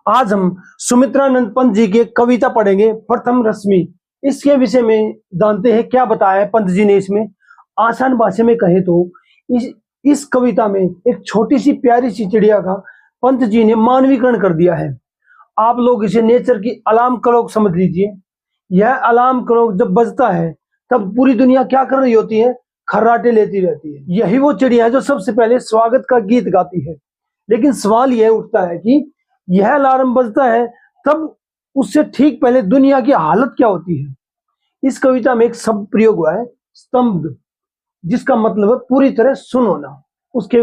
आज हम सुमित्रानंद पंत जी की कविता पढ़ेंगे, प्रथम रश्मि। इसके विषय में जानते हैं क्या बताया है पंत जी ने इसमें। आसान भाषा में कहे तो इस कविता में एक छोटी सी प्यारी सी चिड़िया का पंत जी ने मानवीकरण कर दिया है। आप लोग इसे नेचर की अलार्म क्लॉक समझ लीजिए। यह अलार्म क्लॉक जब बजता है तब पूरी दुनिया क्या कर रही होती है? खर्राटे लेती रहती है। यही वो चिड़िया है जो सबसे पहले स्वागत का गीत गाती है। लेकिन सवाल यह उठता है कि यह अलार्म बजता है तब उससे ठीक पहले दुनिया की हालत क्या होती है। इस कविता में एक शब्द प्रयोग हुआ है, स्तब्ध, जिसका मतलब है पूरी तरह सुन होना। उसके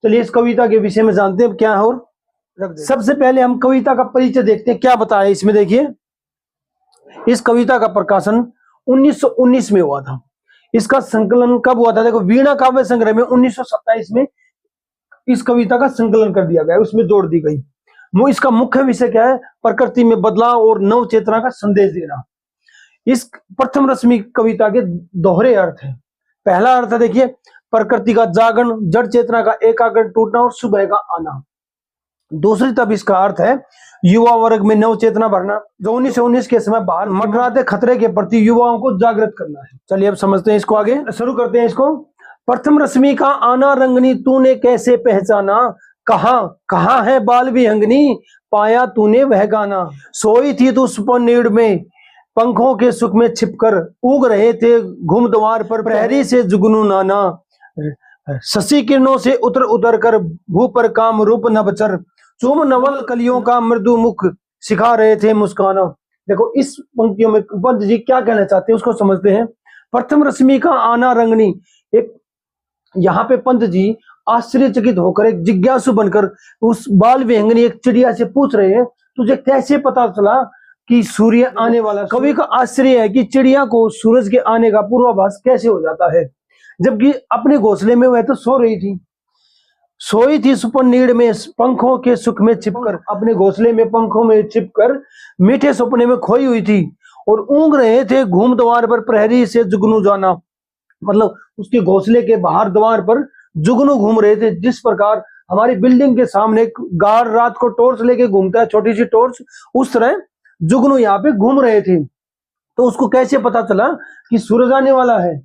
चलिए इस कविता के विषय में जानते हैं क्या है। और सबसे पहले हम कविता का परिचय देखते हैं, क्या बताया इसमें। देखिए, इस कविता का प्रकाशन 1919 में हुआ था। इसका संकलन कब हुआ था? देखो, वीणा काव्य संग्रह में 1927 में इस कविता का संकलन कर दिया गया, उसमें जोड़ दी गई। इसका मुख्य विषय क्या है? प्रकृति में बदलाव और नव चेतना का संदेश देना। इस प्रथम रश्मि कविता के दोहरे अर्थ है। पहला अर्थ है, देखिए, प्रकृति का जागरण, जड़ चेतना का एकाग्र टूटना और सुबह का आना। दूसरी तरफ इसका अर्थ है युवा वर्ग में नव चेतना भरना, जो 1919 के समय बाहर मंडराते खतरे के प्रति युवाओं को जागृत करना है। चलिए अब समझते हैं इसको, आगे शुरू करते हैं इसको। प्रथम रश्मि का आना रंगनी, तूने कैसे पहचाना, कहाँ है बाल विहंगनी, पाया तूने वह गाना। सोई थी तू सुपन नीड़ में, पंखों के सुख में छिपकर, उग रहे थे घुम द्वार पर प्रहरी से जुगनू नाना। शशि किरणों से उतर उतर कर भू पर काम रूप नभचर, चुम नवल कलियों का मृदु मुख सिखा रहे थे मुस्काना। देखो, इस पंक्तियों में पंत जी क्या कहना चाहते हैं उसको समझते हैं। प्रथम रश्मि का आना रंगनी, एक यहाँ पे पंत जी आश्चर्यचकित होकर, एक जिज्ञासु बनकर उस बाल विहंगनी एक चिड़िया से पूछ रहे हैं, तुझे कैसे पता चला कि सूर्य आने वाला। कवि का आश्चर्य है कि चिड़िया को सूरज के आने का पूर्वाभास कैसे हो जाता है, जबकि अपने घोंसले में वह तो सो रही थी। सोई थी सुपन नीड़ में, पंखों के सुख में छिपकर, अपने घोंसले में पंखों में छिपकर मीठे सपने में खोई हुई थी। और ऊँग रहे थे घूम द्वार पर प्रहरी से जुगनू जाना, मतलब उसके घोंसले के बाहर द्वार पर जुगनू घूम रहे थे। जिस प्रकार हमारी बिल्डिंग के सामने गार्ड रात को टॉर्च लेके घूमता है, छोटी सी टॉर्च, उस तरह जुगनू यहाँ पे घूम रहे थे। तो उसको कैसे पता चला कि सूरज आने वाला है?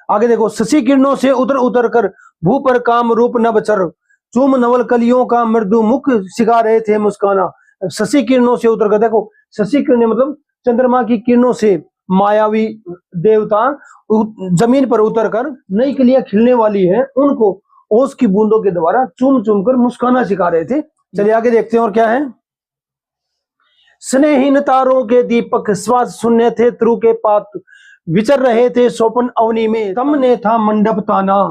आगे देखो, शशि किरणों से उतर उतर कर भू पर काम रूप नभचर, चूम नवल कलियों का मृदु मुख सिखा रहे थे मुस्काना। शशि किरणों से उतर कर, देखो शशि किरण मतलब चंद्रमा की किरणों से मायावी देवता जमीन पर उतर कर नई कलियां खिलने वाली है, उनको ओस की बूंदों के द्वारा चूम चूम कर मुस्काना सिखा रहे थे। चलिए आगे देखते हैं और क्या है। स्नेहीन तारों के दीपक श्वास शून्य थे त्रु के पात, विचर रहे थे सोपन अवनी में, तमने था मंडप ताना।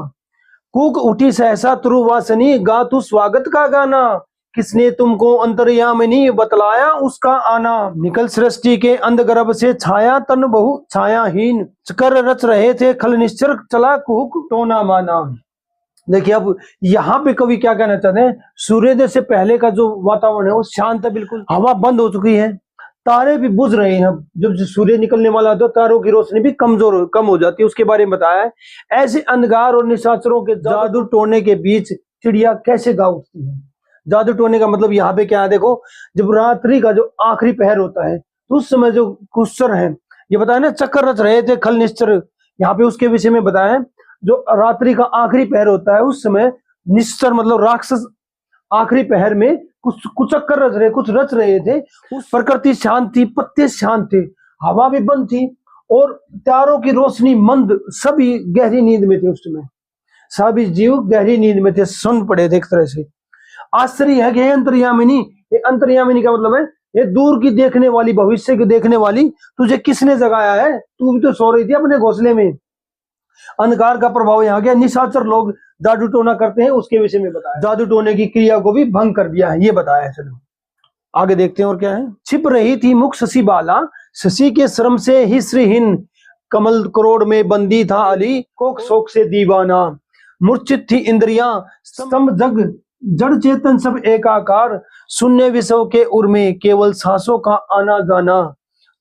कूक उठी सहसा त्रुवासनी, गा तू स्वागत का गाना, किसने तुमको अंतर्यामिनी बतलाया उसका आना। निकल सृष्टि के अंधगर्भ से छाया तन बहु छायाहीन, कर रच रहे थे खल निश्चर, चला कुक टोना माना। देखिए, अब यहाँ पे कवि क्या कहना चाहते हैं, सूर्योदय से पहले का जो वातावरण है वो शांत है, बिल्कुल हवा बंद हो चुकी है, तारे भी बुझ रहे हैं। जब सूर्य निकलने वाला होता है तारों की रोशनी भी कम हो जाती है, उसके बारे में बताया है। ऐसे अंधकार और निशाचरों के जादू टोने के बीच चिड़िया कैसे गा उठती है। जादू टोने का मतलब यहाँ पे क्या है, देखो, जब रात्रि का जो आखिरी पहर होता है तो उस समय जो कुशर है, ये बताया ना, चक्कर रच रहे थे खल निश्चर, यहाँ पे उसके विषय में बताया है। जो रात्रि का आखिरी पहर होता है उस समय निश्चर मतलब राक्षस आखिरी पहर में कुछ कुचक्कर कुछ रच रहे थे। उस प्रकृति शांत थी, पत्ते शांत थे, हवा भी बंद थी और तारों की रोशनी मंद, सभी गहरी नींद में थे। उस समय सभी जीव गहरी नींद में थे, सुन पड़े थे एक तरह से। आश्चर्य है कि अंतर्यामिनी, ये अंतर्यामिनी का मतलब है ये दूर की देखने वाली, भविष्य की देखने वाली, तुझे किसने जगाया है? तू भी तो सो रही थी अपने घोंसले में। अंधकार का प्रभाव यहाँ गया। निशाचर लोग जादू टोना करते हैं, उसके विषय में बताया। जादू टोने की क्रिया को भी भंग कर दिया है, ये बताया है। चलो आगे देखते हैं और क्या है। छिप रही थी मुख शशि बाला, शशि के श्रम से ही श्रीहीन, कमल करोड़ में बंदी था अली, कोक शोक से दीवाना। मूर्छित थी इंद्रियां, स्तंभ जग जड़ चेतन सब एकाकार, शून्य विषव के उर में केवल सांसों का आना जाना।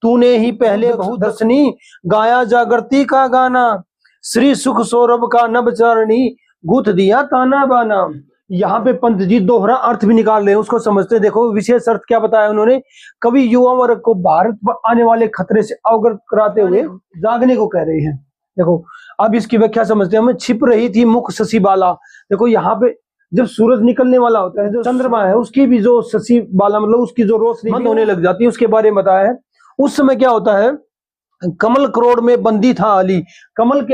तूने ही पहले बहुदर्शनी गाया जागृति का गाना, श्री सुख सौरभ का नभ चरणी, गूथ दिया ताना बाना। यहाँ पे पंत जी दोहरा अर्थ भी निकाल रहे हैं, उसको समझते हैं। देखो विशेष अर्थ क्या बताया उन्होंने, कवि युवा वर्ग को भारत पर आने वाले खतरे से अवगत कराते हुए जागने को कह रहे हैं। देखो अब इसकी व्याख्या समझते हैं। हमें छिप रही थी मुख शशि बाला। देखो यहाँ पे जब सूरज निकलने वाला होता है, जो चंद्रमा है उसकी भी जो शशि बाला मतलब उसकी जो रोशनी बंद होने लग जाती है, उसके बारे में बताया है। उस समय क्या होता है, कमल करोड़ में बंदी था अली। कमल के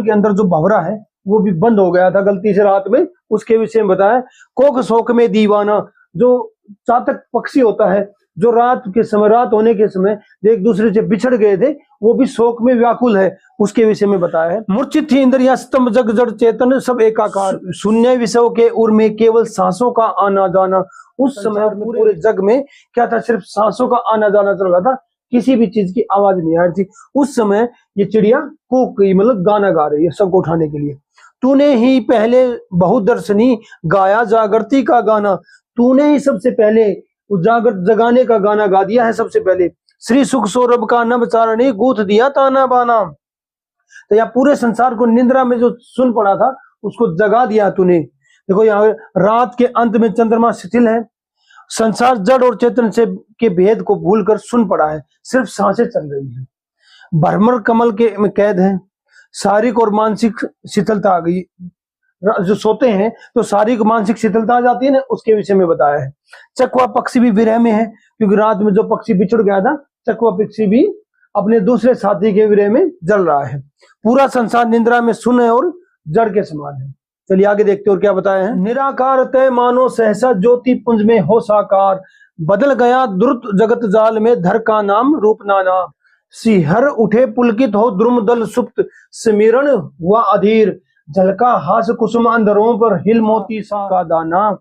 अंदर जो भंवरा है वो भी बंद हो गया था गलती से रात में, उसके विषय में बताया। कोक शोक में दीवाना, जो चातक पक्षी होता है जो रात होने के समय एक दूसरे से बिछड़ गए थे, वो भी शोक में व्याकुल है, उसके विषय में बताया है। मूर्छित थी इंद्रियां स्तंभ जग जड़ चेतन सब एकाकार, शून्य विषयों के उर में केवल सांसों का आना जाना। उस समय पूरे जग में क्या था, सिर्फ सांसों का आना जाना चल रहा था, किसी भी चीज की आवाज नहीं आ रही थी। उस समय ये चिड़िया कूक गई, मतलब गाना गा रही है सबको उठाने के लिए। तूने ही पहले बहुदर्शनी गाया जागृति का गाना, तूने ही सबसे पहले उजागर जगाने का गाना गा दिया है सबसे पहले। श्री सुख सौरभ का नभ चारणी गूंथ दिया ताना बाना। तो यहाँ पूरे संसार को निंद्रा में जो सुन पड़ा था उसको जगा दिया तूने। देखो यहाँ रात के अंत में चंद्रमा शिथिल है, संसार जड़ और चेतन से के भेद को भूलकर सुन पड़ा है, सिर्फ सांसें चल रही है। भ्रमर कमल के में कैद है, शारीरिक और मानसिक शिथिलता आ गई। जो सोते हैं तो शारीरिक मानसिक शिथिलता आ जाती है ना, उसके विषय में बताया है। चकवा पक्षी भी विरह में है, क्योंकि रात में जो पक्षी बिछुड़ गया था, चकवा पक्षी भी अपने दूसरे साथी के विरह में जल रहा है। पूरा संसार निंद्रा में सुन है और जड़ के समान है। चलिए आगे देखते और क्या बताया है। निराकार तय मानो सहसा ज्योति पुंज में हो साकार, बदल गया द्रुत जगत जाल में धर का नाम रूप नाना। सिहर उठे पुलकित हो द्रुम दल सुप्त, सिमिरण हुआ अधीर, झलका हास कुसुम अंधरों पर हिल मोती सा का दाना।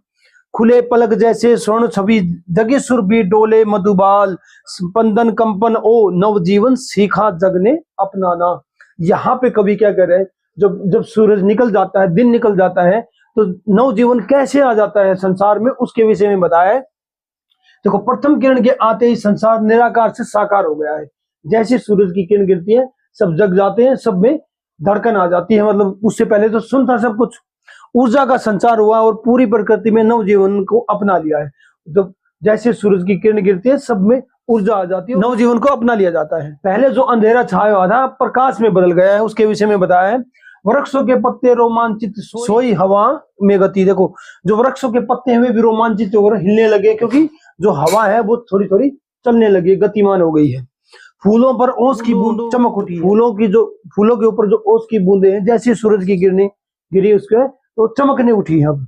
खुले पलक जैसे स्वर्ण छवि जगी सुरभि डोले मधुबाल, स्पंदन कंपन ओ नवजीवन सीखा जग ने अपनाना। यहाँ पे कवि क्या कह रहे हैं, जब सूरज निकल जाता है, दिन निकल जाता है, तो नवजीवन कैसे आ जाता है संसार में, उसके विषय में बताया है। देखो प्रथम किरण के आते ही संसार निराकार से साकार हो गया है। जैसे सूरज की किरण गिरती है सब जग जाते हैं, सब में धड़कन आ जाती है, मतलब उससे पहले तो सुन था सब कुछ। ऊर्जा का संचार हुआ और पूरी प्रकृति में नवजीवन को अपना लिया है। तो जैसे सूरज की किरण गिरती है सब में ऊर्जा आ जाती है, नवजीवन को अपना लिया जाता है। पहले जो अंधेरा छाया हुआ था प्रकाश में बदल गया है, उसके विषय में बताया है। वृक्षों के पत्ते रोमांचित सोई हवा में गति। देखो जो वृक्षों के पत्ते हैं वे भी रोमांचित होकर हिलने लगे, क्योंकि जो हवा है वो थोड़ी थोड़ी चलने लगी, गतिमान हो गई है। फूलों पर ओस की बूंद चमक उठी, फूलों के ऊपर जो ओस की बूंदे हैं, जैसे सूरज की किरणें गिरी उसके तो चमकने उठी है। अब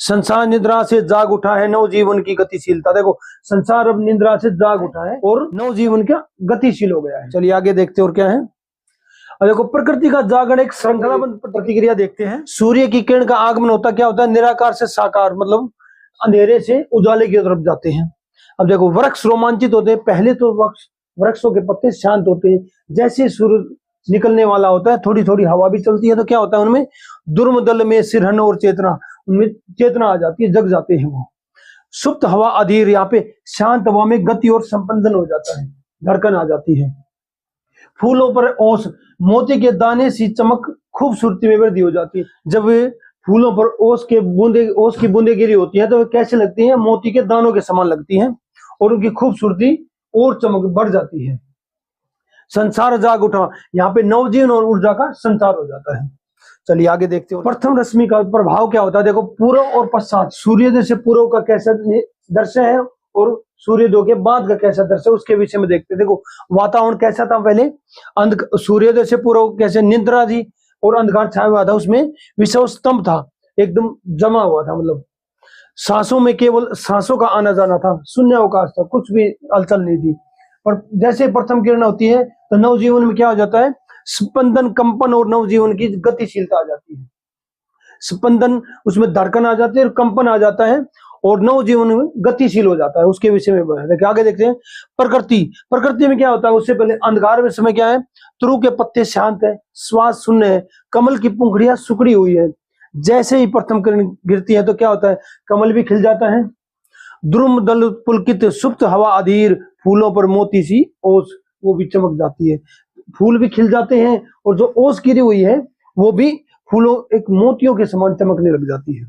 संसार निद्रा से जाग उठा है, नवजीवन की गतिशीलता। देखो संसार अब निद्रा से जाग उठा है और नवजीवन क्या गतिशील हो गया है। चलिए आगे देखते और क्या है। और देखो प्रकृति का जागरण एक श्रृंखलाबद्ध प्रतिक्रिया देखते हैं। सूर्य की किरण का आगमन होता क्या होता है, निराकार से साकार, मतलब अंधेरे से उजाले की तरफ जाते हैं। अब देखो वृक्ष रोमांचित होते हैं, पहले तो वृक्षों के पत्ते शांत होते हैं, जैसे सूरज निकलने वाला होता है थोड़ी थोड़ी हवा भी चलती है, तो क्या होता है उनमें दुर्म दल में सिरहन और चेतना, उनमें चेतना आ जाती है, जग जाते हैं वो। सुप्त हवा अधीर, यहाँ पे शांत हवा में गति और संपंदन हो जाता है, धड़कन आ जाती है। फूलों पर ओस, मोती के दाने सी चमक खूबसूरती में वृद्धि हो जाती है। जब फूलों पर ओस की बूंदे गिरी होती है तो वे कैसे लगती हैं, मोती के दानों के समान लगती हैं, और उनकी खूबसूरती और चमक बढ़ जाती है। संसार जाग उठा, यहाँ पे नवजीवन और ऊर्जा का संचार हो जाता है। चलिए आगे देखते हो। प्रथम रश्मि का प्रभाव क्या होता है। देखो पूर्व और पश्चात, सूर्योदय से पूर्व का कैसा दृश्य है और सूर्योदय के बाद का कैसा दृश्य है, उसके विषय में देखते हैं। देखो वातावरण कैसा था पहले, सूर्योदय से पूर्व कैसे निद्रा थी और अंधकार छाया हुआ था, उसमें विषव स्तंभ था, एकदम जमा हुआ था, मतलब सांसों में केवल सांसों का आना जाना था, शून्य अवकाश था, कुछ भी हलचल नहीं थी। और जैसे प्रथम किरण होती है तो नवजीवन में क्या हो जाता है, स्पंदन कंपन और नवजीवन की गतिशीलता आ जाती है। स्पंदन उसमें धड़कन आ जाती है और कंपन आ जाता है और नवजीवन में गतिशील हो जाता है, उसके विषय में आगे देखते हैं। प्रकृति में क्या होता है, उससे पहले अंधकार में समय क्या है, तुरु के पत्ते शांत है, श्वास शून्य है, कमल की पंखुड़ियां सुकड़ी हुई है। जैसे ही प्रथम किरण गिरती है तो क्या होता है, कमल भी खिल जाता है, द्रुम दल पुलकित सुप्त हवा अधीर, फूलों पर मोती सी ओस वो भी चमक जाती है, फूल भी खिल जाते हैं और जो ओस गिरी हुई है वो भी फूलों एक मोतियों के समान चमकने लग जाती है।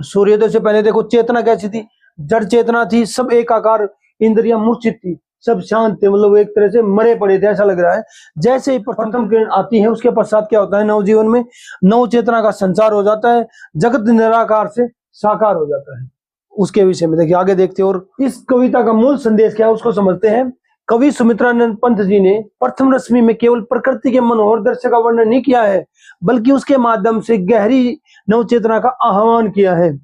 सूर्योदय से पहले देखो चेतना कैसी थी, जड़ चेतना थी, सब एकाकार, इंद्रियां मूर्छित थी, सब शांत थे, मतलब एक तरह से मरे पड़े थे ऐसा लग रहा है। जैसे ही प्रथम किरण आती है उसके पश्चात क्या होता है, नवजीवन में नव चेतना का संचार हो जाता है, जगत निराकार से साकार हो जाता है। उसके विषय में देखिए आगे देखते हैं। और इस कविता का मूल संदेश क्या है उसको समझते हैं। कवि सुमित्रानंद पंत जी ने प्रथम रश्मि में केवल प्रकृति के मनोहर दृश्य का वर्णन नहीं किया है, बल्कि उसके माध्यम से गहरी नवचेतना का आह्वान किया है।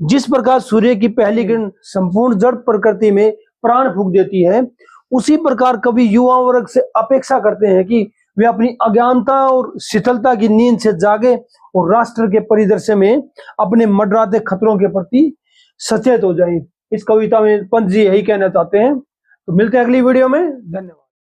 जिस प्रकार सूर्य की पहली किरण संपूर्ण जड़ प्रकृति में प्राण फूंक देती है, उसी प्रकार कवि युवा वर्ग से अपेक्षा करते हैं कि वे अपनी अज्ञानता और शिथिलता की नींद से जागे और राष्ट्र के परिदृश्य में अपने मंडराते खतरों के प्रति सचेत हो जाएं। इस कविता में पंत जी यही कहना चाहते हैं। तो मिलते हैं अगली वीडियो में, धन्यवाद।